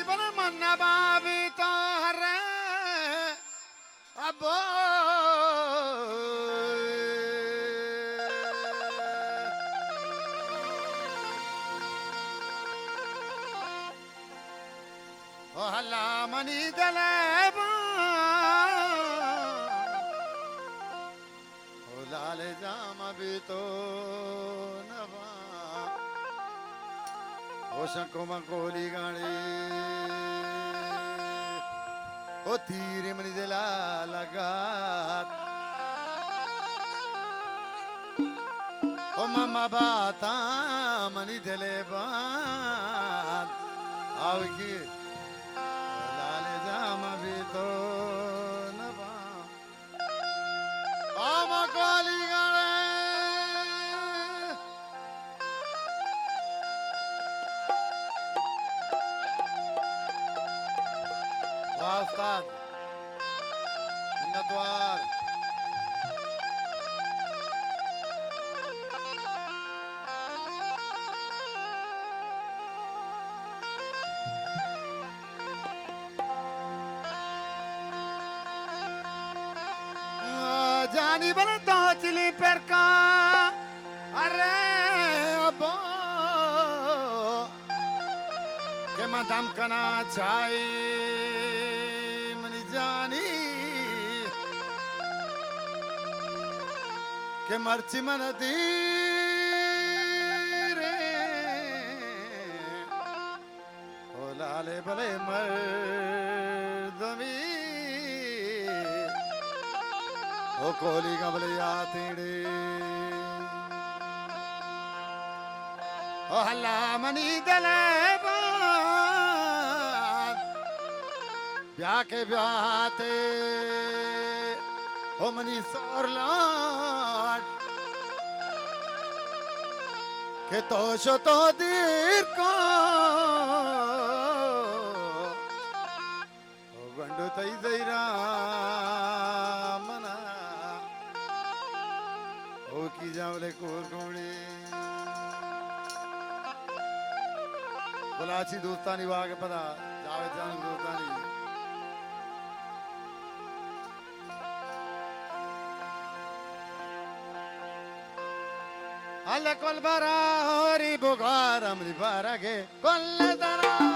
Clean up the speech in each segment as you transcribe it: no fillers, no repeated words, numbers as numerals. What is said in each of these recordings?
बन मन बाबी तो हरे अबो ओ हल्ला मनी दलेबा ओ लाले जाम भी तो नवा ओ शंको मंकोली गाड़ी ओ तीर मनी दिला लगा ओ मामा बाता मनी दिले बात आवगी लाले जाम भी तो नवा ओ मंकोली गाड़ी वास्ताद नद्वार जानी बने तो चिली पर का अरे अबो के मदम कना चाहिए मनी जानी के मर्ची मन दी रे ओ लाले भले मर्दमी ओ कोली कबले आतीड़े ओ हल्ला मनी दले ब्याह के ब्याहते ओ मनी सोरलाट के तोशो तो दीर को ओ गंडो तई जैरा मना ओ की जावले कोर कोणी बोलाची दोस्तानी वागे पदा जावे जान दोस्तानी alle col barari bugaram di barage con le dara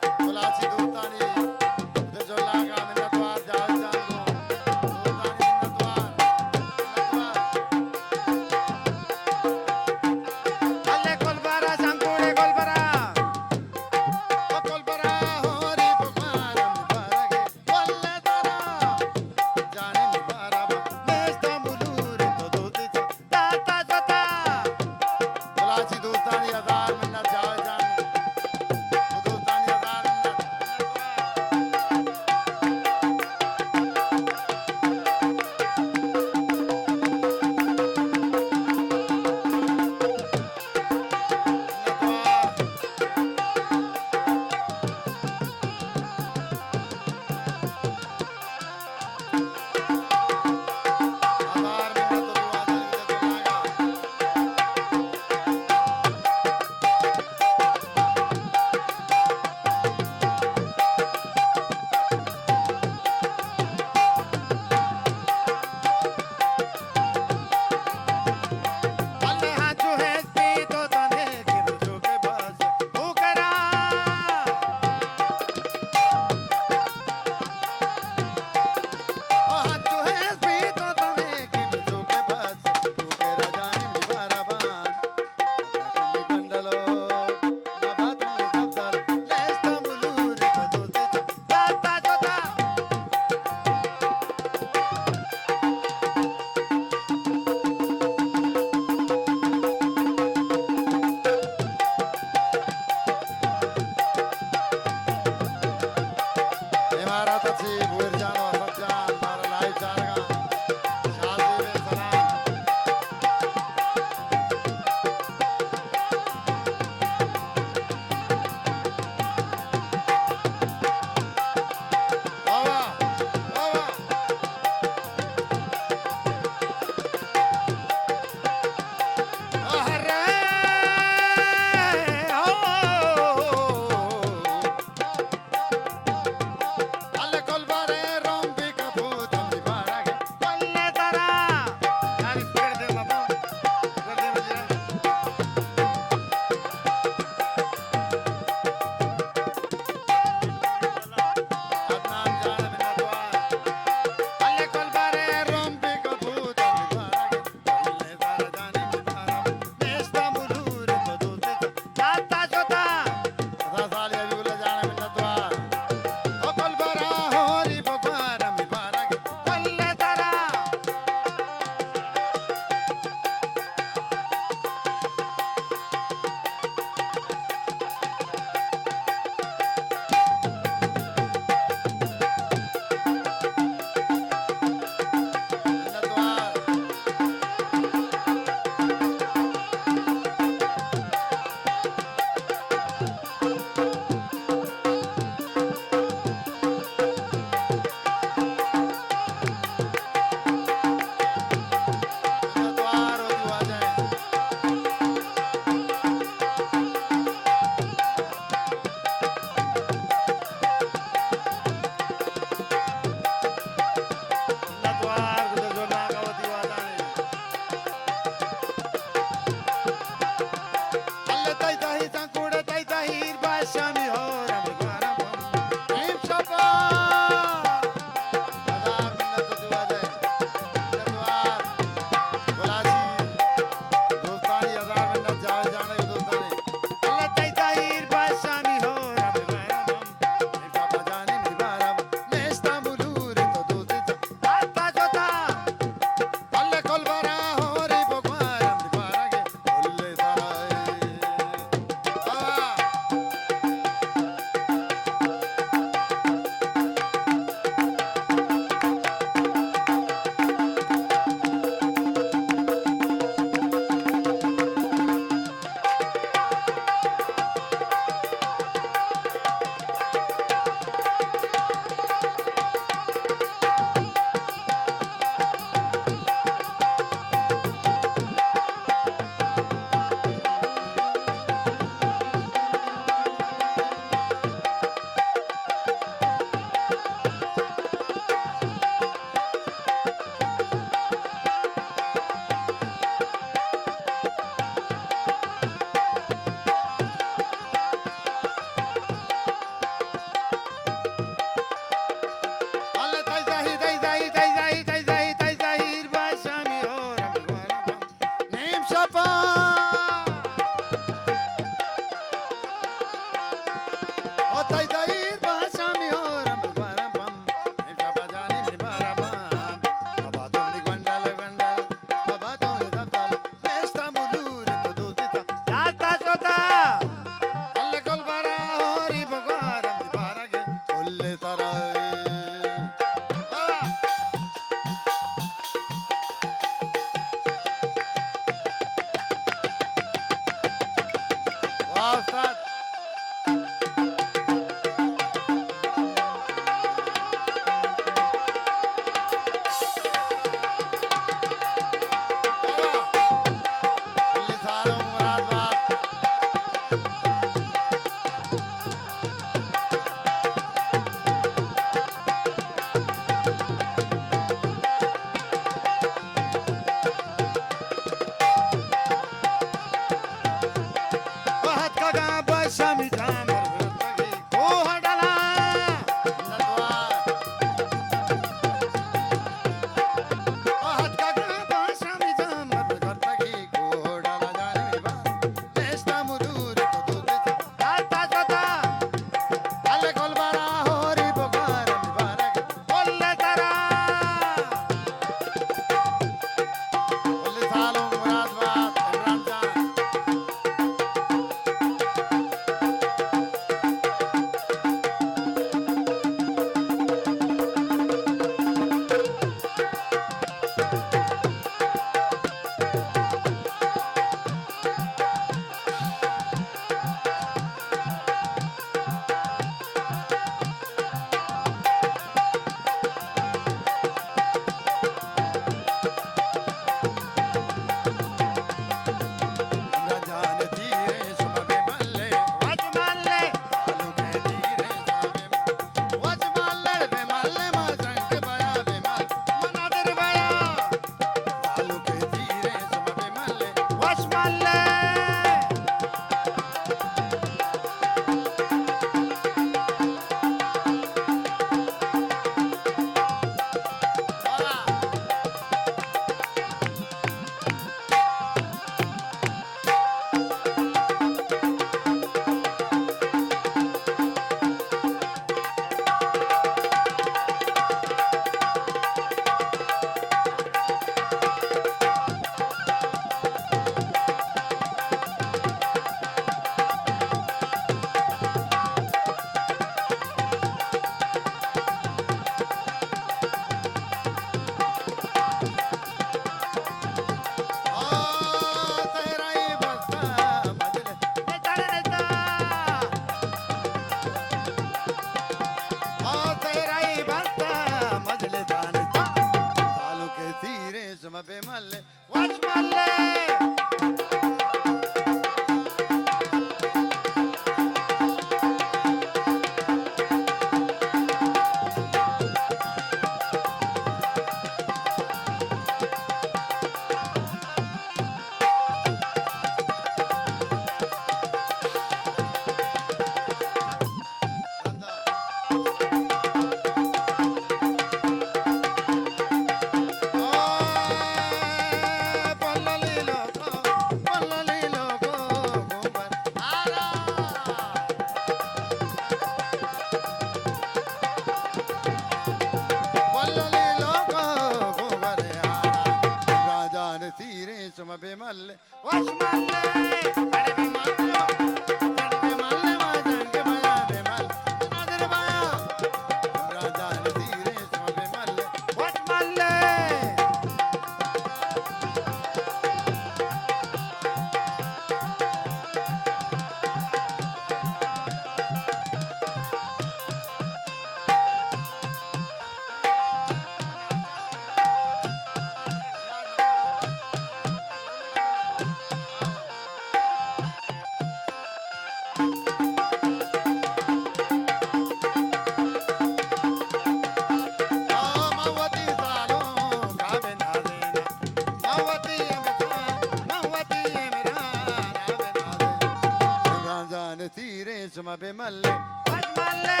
सम बिमले वजमल्ले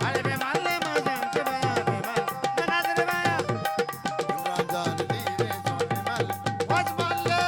अरे बेमल्ले मजन के बया बेमल नजर बया इमरान जान धीरे सम बिमले वजमल्ले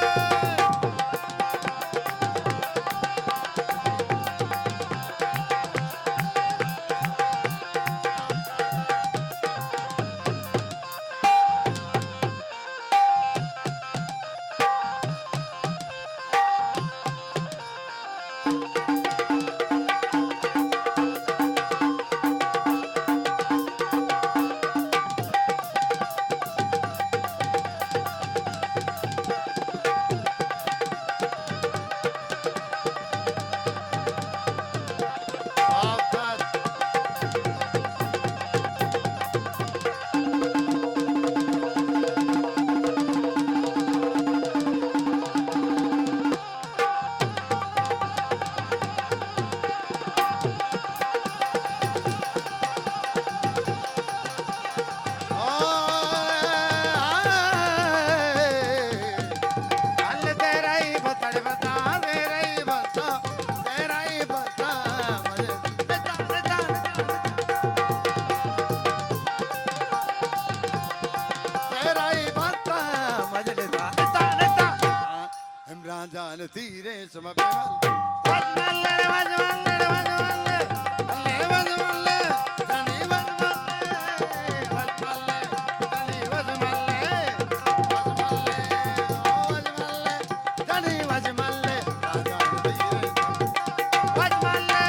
अल्ले तेरा ही बता तेरा ही बता तेरा ही बता मजे बेटा बेटा तेरा ही बता मजे बेटा बेटा इमरान जान धीरे सम बिमले वजमल्ले वजमल्ले वजमल्ले अल्ले वजमल्ले धनी वजमले वजमल्ले अल्ले वजमल्ले धनी वजमले जान धीरे वजमल्ले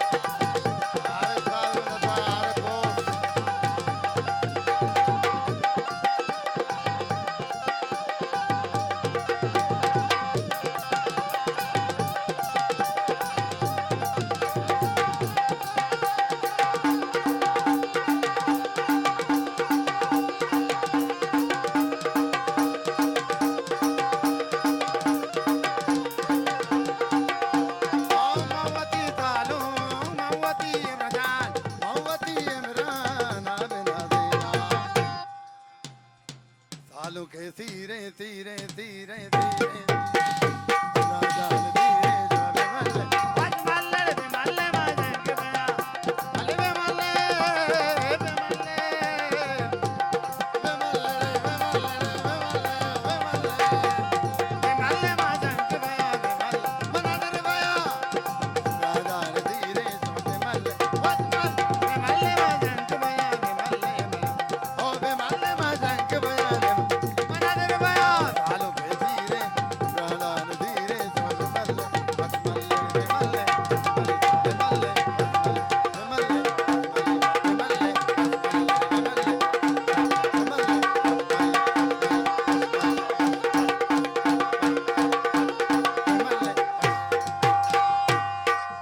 अरे साल न अरे बोस मोमबत्ती तालू मोमबत्ती रजान मोहब्बती इमरान बिना देना सालों के धीरे धीरे धीरे धीरे इमरान जान धीरे सम बिमले वजमल्ले बेमल्ले मजन के बया अल्ले बेमल्ले बेमल्ले बेमल्ले मजन के बया बेमल मनदर बया वजमल बेमल्ले मजन के बया बेमल्ले बेमल्ले मजन के बया मनदर बया सालों के धीरे इमरान धीरे सम बिमले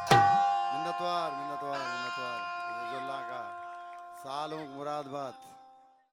मिन्नतवार मिन्नतवार मिन्नतवार जुल्ला का सालों मुरादबाद